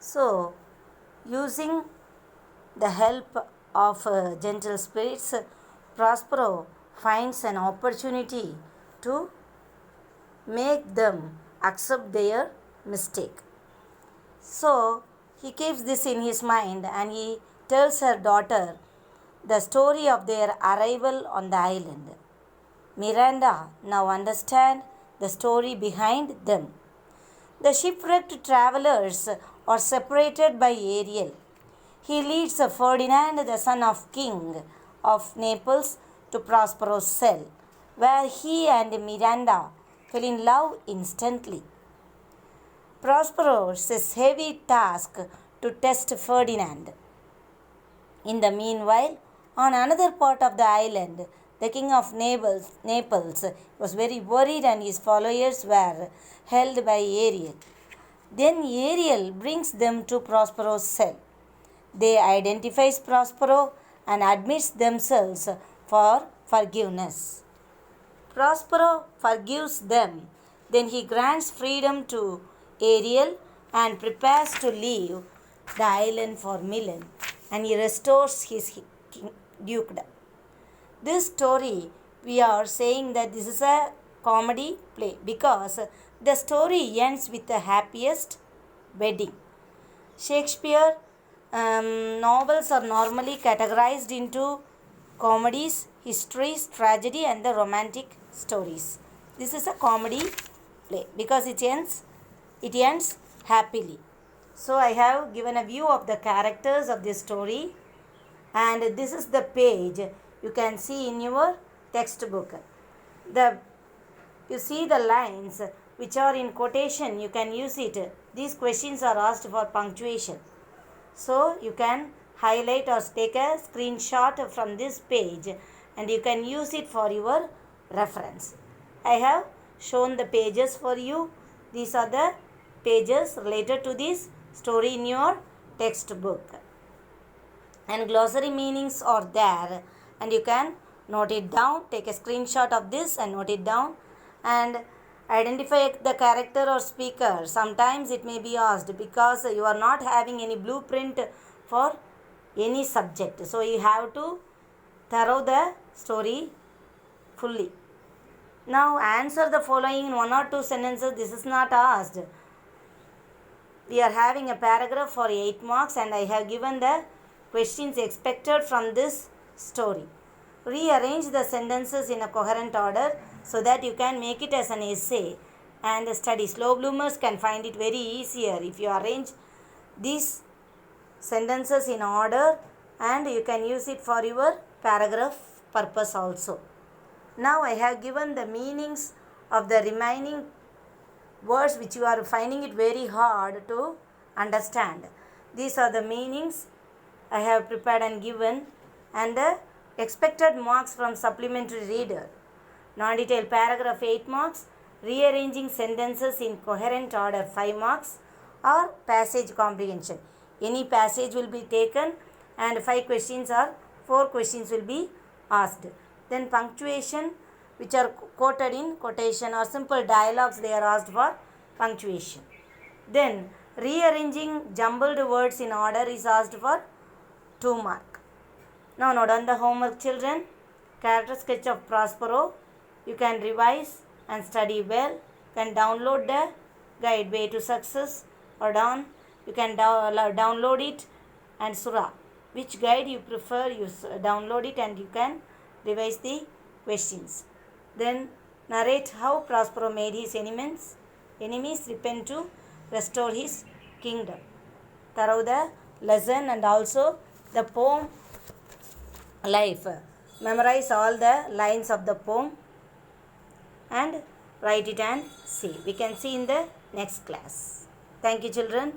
So, using the help of gentle spirits, Prospero finds an opportunity to make them accept their mistake. So, he keeps this in his mind and he tells her daughter the story of their arrival on the island. Miranda now understands the story behind them. The shipwrecked travelers are separated by Ariel. He leads Ferdinand, the son of King of Naples, to Prospero's cell, where he and Miranda fell in love instantly. Prospero's heavy task to test Ferdinand. In the meanwhile, on another part of the island, the king of Naples was very worried and his followers were held by Ariel. Then Ariel brings them to Prospero's cell. They identifies Prospero and admits themselves for forgiveness. Prospero forgives them. Then he grants freedom to Ariel and prepares to leave the island for Milan, and he restores his dukedom. This story, we are saying that this is a comedy play because the story ends with the happiest wedding. Shakespeare novels are normally categorized into comedies, histories, tragedy, and the romantic stories. This is a comedy play because it ends happily. So I have given a view of the characters of this story, and this is the page you can see in your textbook. You see the lines which are in quotation, you can use it. These questions are asked for punctuation. So you can highlight or take a screenshot from this page and you can use it for your reference. I have shown the pages for you. These are the pages related to this story in your textbook. And glossary meanings are there and you can note it down. Take a screenshot of this and note it down and identify the character or speaker. Sometimes it may be asked because you are not having any blueprint for any subject. So you have to thorough the story fully. Now answer the following in one or two sentences. This is not asked. We are having a paragraph for 8 marks and I have given the questions expected from this story. Rearrange the sentences in a coherent order so that you can make it as an essay and study. Slow bloomers can find it very easier if you arrange these sentences in order and you can use it for your paragraph purpose also. Now I have given the meanings of the remaining words which you are finding it very hard to understand. These are the meanings I have prepared and given and the expected marks from supplementary reader. Non-detailed paragraph 8 marks, rearranging sentences in coherent order 5 marks or passage comprehension. Any passage will be taken and 4 questions will be asked. Then punctuation which are quoted in quotation or simple dialogues they are asked for punctuation. Then rearranging jumbled words in order is asked for 2 mark. Now note on the homework children. Character sketch of Prospero. You can revise and study well. You can download the guide Way to Success or down. You can download it and Surah. Which guide you prefer, you download it and you can revise the questions. Then narrate how Prospero made his enemies repent to restore his kingdom. Thorough the lesson and also the poem life. Memorize all the lines of the poem and write it and see. We can see in the next class. Thank you children.